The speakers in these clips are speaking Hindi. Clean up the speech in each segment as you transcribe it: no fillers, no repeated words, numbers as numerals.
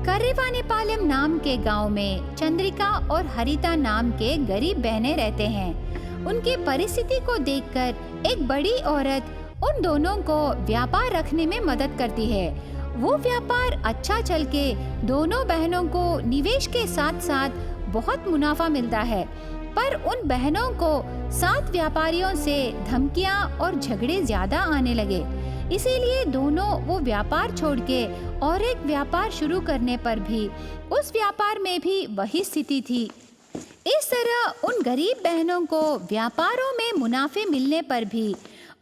कर्रेवानीपालెం नाम के गांव में चंद्रिका और हरिता नाम के गरीब बहनें रहते हैं। उनकी परिस्थिति को देखकर एक बड़ी औरत उन दोनों को व्यापार रखने में मदद करती है। वो व्यापार अच्छा चल के दोनों बहनों को निवेश के साथ साथ बहुत मुनाफा मिलता है, पर उन बहनों को साथ व्यापारियों से धमकियां और झगड़े ज्यादा आने लगे। इसीलिए दोनों वो व्यापार छोड़ के और एक व्यापार शुरू करने पर भी उस व्यापार में भी वही स्थिति थी। इस तरह उन गरीब बहनों को व्यापारों में मुनाफे मिलने पर भी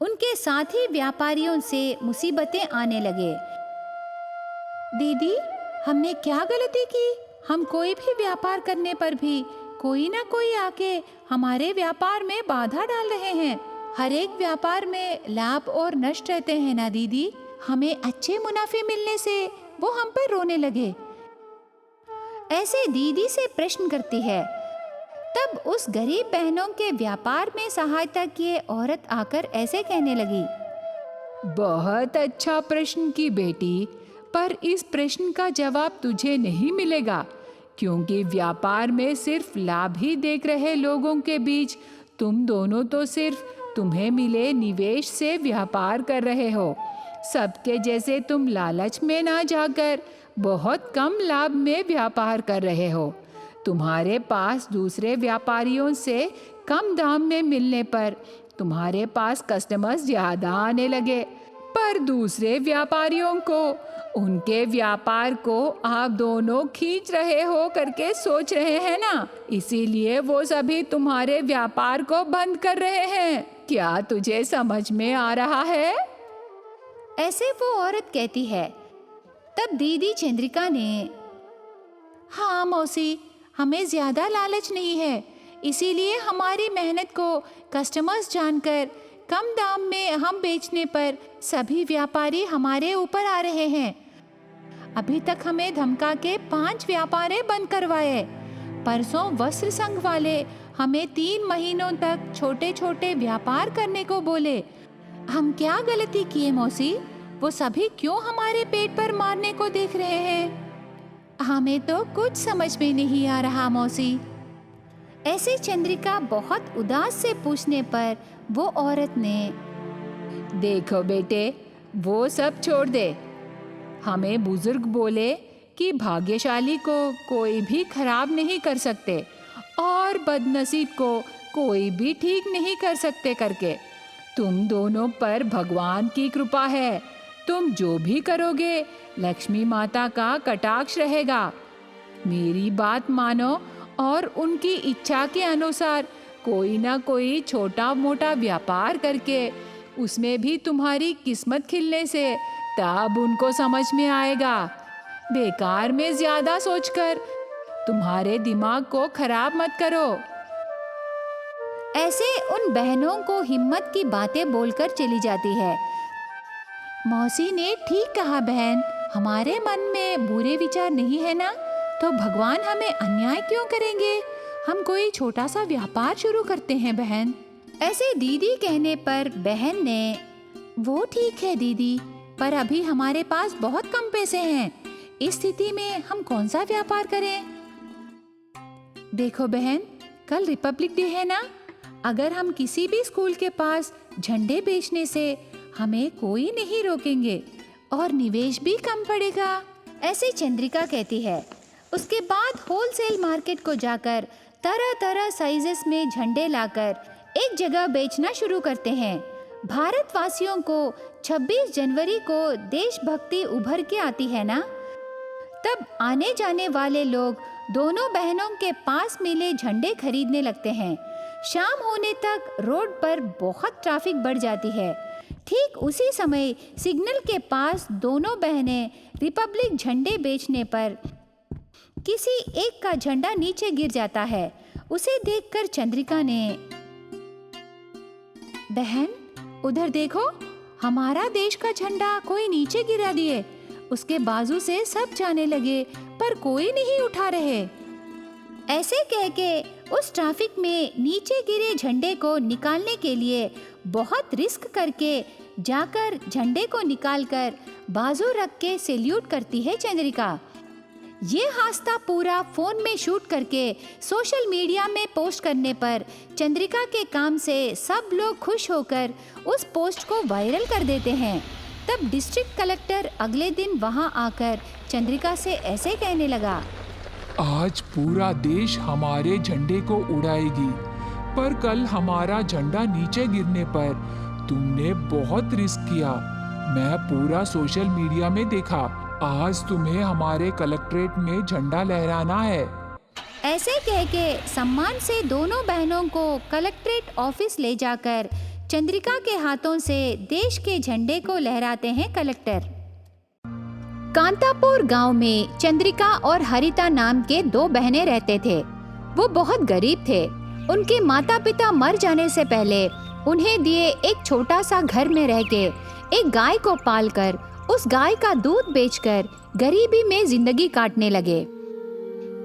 उनके साथी व्यापारियों से मुसीबतें आने लगे। दीदी, हमने क्या गलती की? हम कोई भी व्यापार करने पर भी कोई ना कोई आके हमारे व्यापार में बाधा डाल रहे हैं। हर एक व्यापार में लाभ और नष्ट रहते हैं ना दीदी। हमें अच्छे मुनाफे मिलने से वो हम पर रोने लगे। ऐसे दीदी से प्रश्न करती है। तब उस गरीब बहनों के व्यापार में सहायता किए औरत आकर ऐसे कहने लगी। बहुत अच्छा प्रश्न की बेटी, पर इस प्रश्न का जवाब तुझे नहीं मिलेगा, क्योंकि व्यापार में सिर्फ लाभ ही देख रहे लोगों के बीच तुम दोनों तो सिर्फ तुम्हें मिले निवेश से व्यापार कर रहे हो। सबके जैसे तुम लालच में ना जाकर बहुत कम लाभ में व्यापार कर रहे हो। तुम्हारे पास दूसरे व्यापारियों से कम दाम में मिलने पर तुम्हारे पास कस्टमर्स ज़्यादा आने लगे, पर दूसरे व्यापारियों को उनके व्यापार को आप दोनों खींच रहे हो करके सोच रहे हैं ना, इसीलिए वो सभी तुम्हारे व्यापार को बंद कर रहे हैं। क्या तुझे समझ में आ रहा है? ऐसे वो औरत कहती है। तब दीदी चंद्रिका ने, हाँ मौसी, हमें ज्यादा लालच नहीं है, इसीलिए हमारी मेहनत को कस्टमर्स जानकर कम दाम में हम बेचने पर सभी व्यापारी हमारे ऊपर आ रहे हैं। अभी तक हमें धमका के 5 व्यापारी बंद करवाए। परसों वस्त्र संघ वाले हमें 3 महीनों तक छोटे छोटे व्यापार करने को बोले। हम क्या गलती किए मौसी? वो सभी क्यों हमारे पेट पर मारने को देख रहे हैं? हमें तो कुछ समझ में नहीं आ रहा मौसी। ऐसे चंद्रिका बहुत उदास से पूछने पर वो औरत ने, देखो बेटे, वो सब छोड़ दे। हमें बुजुर्ग बोले कि भाग्यशाली को कोई भी खराब नहीं कर सकते और बदनसीब को कोई भी ठीक नहीं कर सकते करके। तुम दोनों पर भगवान की कृपा है। तुम जो भी करोगे लक्ष्मी माता का कटाक्ष रहेगा। मेरी बात मानो और उनकी इच्छा के अनुसार कोई ना कोई छोटा मोटा व्यापार करके उसमें भी तुम्हारी किस्मत खिलने से तब उनको समझ में आएगा। बेकार में ज्यादा सोचकर तुम्हारे दिमाग को खराब मत करो। ऐसे उन बहनों को हिम्मत की बातें बोलकर चली जाती है। मौसी ने ठीक कहा बहन, हमारे मन में बुरे विचार नहीं है ना, तो भगवान हमें अन्याय क्यों करेंगे? हम कोई छोटा सा व्यापार शुरू करते हैं बहन। ऐसे दीदी कहने पर बहन ने, वो ठीक है दीदी, पर अभी हमारे पास बहुत कम पैसे हैं। इस स्थिति में हम कौन सा व्यापार करें? देखो बहन, कल रिपब्लिक डे है ना, अगर हम किसी भी स्कूल के पास झंडे बेचने से हमें कोई नहीं रोकेंगे और निवेश भी कम पड़ेगा। ऐसे चंद्रिका कहती है। उसके बाद होलसेल मार्केट को जाकर तरह तरह साइजेस में झंडे लाकर एक जगह बेचना शुरू करते हैं। भारतवासियों को 26 जनवरी को देशभक्ति उभर के आती है ना, तब आने जाने वाले लोग दोनों बहनों के पास मिले झंडे खरीदने लगते हैं। शाम होने तक रोड पर बहुत ट्रैफिक बढ़ जाती है। ठीक उसी समय सिग्नल के पास दोनों बहनें रिपब्लिक झंडे बेचने पर किसी एक का झंडा नीचे गिर जाता है। उसे देखकर चंद्रिका ने, बहन उधर देखो, हमारा देश का झंडा कोई नीचे गिरा दिए। उसके बाजू से सब जाने लगे पर कोई नहीं उठा रहे। ऐसे कह के उस ट्रैफिक में नीचे गिरे झंडे को निकालने के लिए बहुत रिस्क करके जाकर झंडे को निकालकर बाजू रख के सैल्यूट करती है चंद्रिका। ये हादसा पूरा फोन में शूट करके सोशल मीडिया में पोस्ट करने पर चंद्रिका के काम से सब लोग खुश होकर उस पोस्ट को वायरल कर देते हैं। तब डिस्ट्रिक्ट कलेक्टर अगले दिन वहां आकर चंद्रिका से ऐसे कहने लगा, आज पूरा देश हमारे झंडे को उड़ाएगी, पर कल हमारा झंडा नीचे गिरने पर तुमने बहुत रिस्क किया। मैं पूरा सोशल मीडिया में देखा। आज तुम्हें हमारे कलेक्ट्रेट में झंडा लहराना है। ऐसे कह के सम्मान से दोनों बहनों को कलेक्ट्रेट ऑफिस ले जाकर चंद्रिका के हाथों से देश के झंडे को लहराते हैं कलेक्टर। कांतापुर गांव में चंद्रिका और हरिता नाम के दो बहनें रहते थे। वो बहुत गरीब थे। उनके माता पिता मर जाने से पहले उन्हें दिए एक छोटा सा घर में रह के एक गाय को पालकर उस गाय का दूध बेचकर गरीबी में जिंदगी काटने लगे।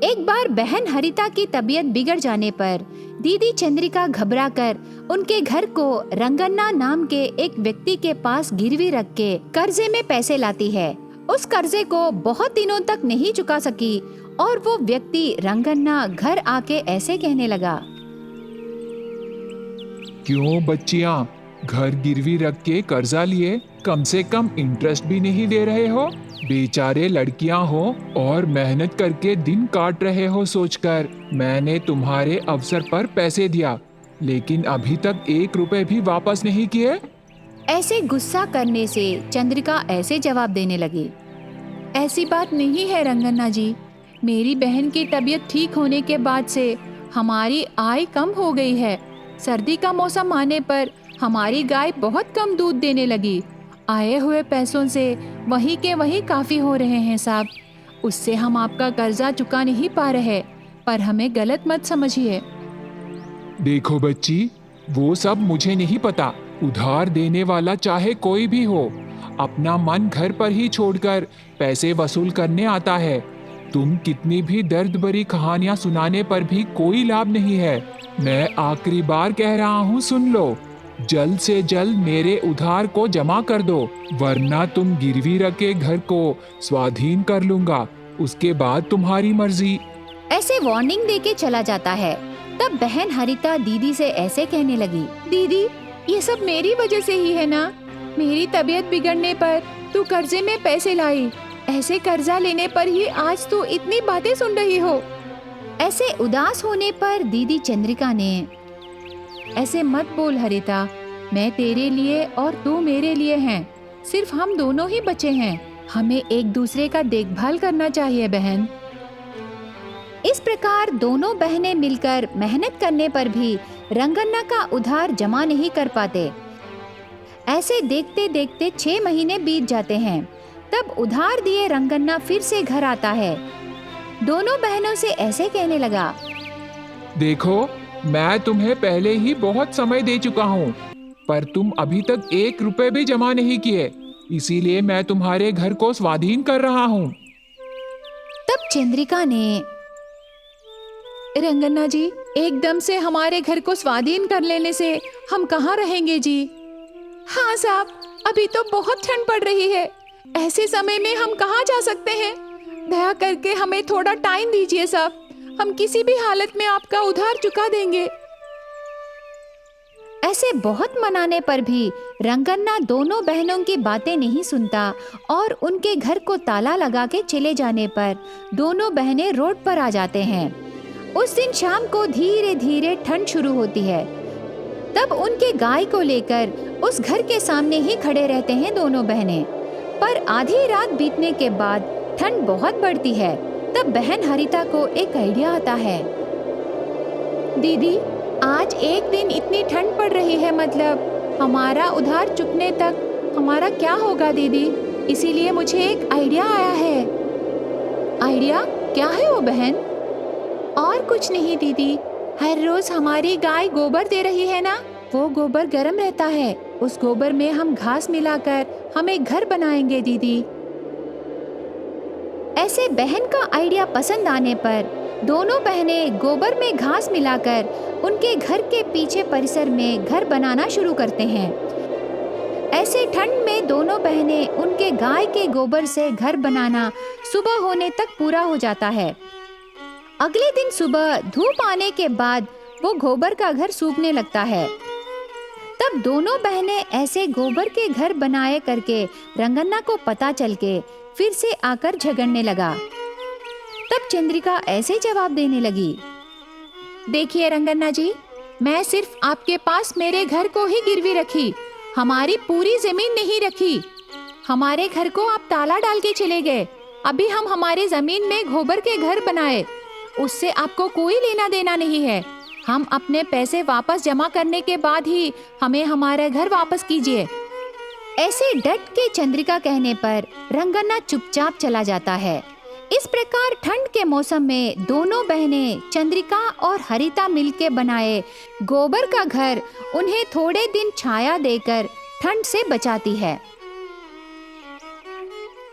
एक बार बहन हरिता की तबीयत बिगड़ जाने पर दीदी चंद्रिका घबराकर उनके घर को रंगन्ना नाम के एक व्यक्ति के पास गिरवी रख के कर्जे में पैसे लाती है। उस कर्जे को बहुत दिनों तक नहीं चुका सकी और वो व्यक्ति रंगन्ना घर आके ऐसे कहने लगा, क्यों बच्चियां, घर गिरवी रख के कर्जा लिए कम से कम इंटरेस्ट भी नहीं दे रहे हो? बेचारे लड़कियां हो और मेहनत करके दिन काट रहे हो सोचकर मैंने तुम्हारे अवसर पर पैसे दिया, लेकिन अभी तक 1 रुपए भी वापस नहीं किए। ऐसे गुस्सा करने से चंद्रिका ऐसे जवाब देने लगी, ऐसी बात नहीं है रंगन्ना जी। मेरी बहन की तबीयत ठीक होने के बाद से हमारी आय कम हो गई है। सर्दी का मौसम आने पर हमारी गाय बहुत कम दूध देने लगी। आए हुए पैसों से वहीं के वहीं काफी हो रहे हैं साहब। उससे हम आपका कर्जा चुका नहीं पा रहे, पर हमें गलत मत समझिए। देखो बच्ची, वो सब मुझे नहीं पता। उधार देने वाला चाहे कोई भी हो, अपना मन घर पर ही छोड़कर पैसे वसूल करने आता है। तुम कितनी भी दर्द भरी कहानियां सुनाने पर भी कोई लाभ नहीं है। मैं आखिरी बार कह रहा हूँ, सुन लो। जल्द से जल्द मेरे उधार को जमा कर दो, वरना तुम गिरवी रखे घर को स्वाधीन कर लूंगा। उसके बाद तुम्हारी मर्जी। ऐसे वार्निंग देके चला जाता है। तब बहन हरिता दीदी से ऐसे कहने लगी, दीदी, ये सब मेरी वजह से ही है ना। मेरी तबीयत बिगड़ने पर तू कर्जे में पैसे लाई। ऐसे कर्जा लेने पर ही आज तू इतनी बातें सुन रही हो। ऐसे उदास होने पर दीदी चंद्रिका ने, ऐसे मत बोल हरिता, मैं तेरे लिए और तू मेरे लिए हैं। सिर्फ हम दोनों ही बचे हैं। हमें एक दूसरे का देखभाल करना चाहिए बहन। इस प्रकार दोनों बहनें मिलकर मेहनत करने पर भी रंगन्ना का उधार जमा नहीं कर पाते। ऐसे देखते देखते 6 महीने बीत जाते हैं। तब उधार दिए रंगन्ना फिर से घर आता है। दोनों बहनों से ऐसे कहने लगा, देखो, मैं तुम्हें पहले ही बहुत समय दे चुका हूँ, पर तुम अभी तक 1 रुपए भी जमा नहीं किए। इसीलिए मैं तुम्हारे घर को स्वाधीन कर रहा हूँ। तब चंद्रिका ने, रंगन्ना जी, एकदम से हमारे घर को स्वाधीन कर लेने से हम कहाँ रहेंगे जी? हाँ साहब, अभी तो बहुत ठंड पड़ रही है। ऐसे समय में हम कहाँ जा सकते हैं? दया करके हमें थोड़ा टाइम दीजिए साहब। हम किसी भी हालत में आपका उधार चुका देंगे। ऐसे बहुत मनाने पर भी रंगन्ना दोनों बहनों की बातें नहीं सुनता और उनके घर को ताला लगा के चले जाने पर दोनों बहनें रोड पर आ जाते हैं। उस दिन शाम को धीरे धीरे ठंड शुरू होती है। तब उनके गाय को लेकर उस घर के सामने ही खड़े रहते हैं दोनों बहनें। पर आधी रात बीतने के बाद ठंड बहुत बढ़ती है। तब बहन हरिता को एक आइडिया आता है, दीदी, आज एक दिन इतनी ठंड पड़ रही है, मतलब हमारा उधार चुकने तक हमारा क्या होगा दीदी? इसीलिए मुझे एक आइडिया आया है। आइडिया क्या है वो बहन? और कुछ नहीं दीदी, हर रोज हमारी गाय गोबर दे रही है ना, वो गोबर गर्म रहता है। उस गोबर में हम घास मिलाकर हम एक घर बनाएंगे दीदी। ऐसे बहन का आइडिया पसंद आने पर दोनों बहनें गोबर में घास मिलाकर उनके घर के पीछे परिसर में घर बनाना शुरू करते हैं। ऐसे ठंड में दोनों बहनें उनके गाय के गोबर से घर बनाना सुबह होने तक पूरा हो जाता है। अगले दिन सुबह धूप आने के बाद वो गोबर का घर सूखने लगता है। तब दोनों बहनें ऐसे गोबर के घर बनाए करके रंगन्ना को पता चल के फिर से आकर झगड़ने लगा। तब चंद्रिका ऐसे जवाब देने लगी, देखिए रंगन्ना जी, मैं सिर्फ आपके पास मेरे घर को ही गिरवी रखी, हमारी पूरी जमीन नहीं रखी। हमारे घर को आप ताला डाल के चले गए। अभी हम हमारी जमीन में गोबर के घर बनाए, उससे आपको कोई लेना देना नहीं है। हम अपने पैसे वापस जमा करने के बाद ही हमें हमारा घर वापस कीजिए। ऐसे डट के चंद्रिका कहने पर रंगन्ना चुपचाप चला जाता है। इस प्रकार ठंड के मौसम में दोनों बहनें चंद्रिका और हरिता मिलके बनाए गोबर का घर उन्हें थोड़े दिन छाया देकर ठंड से बचाती है।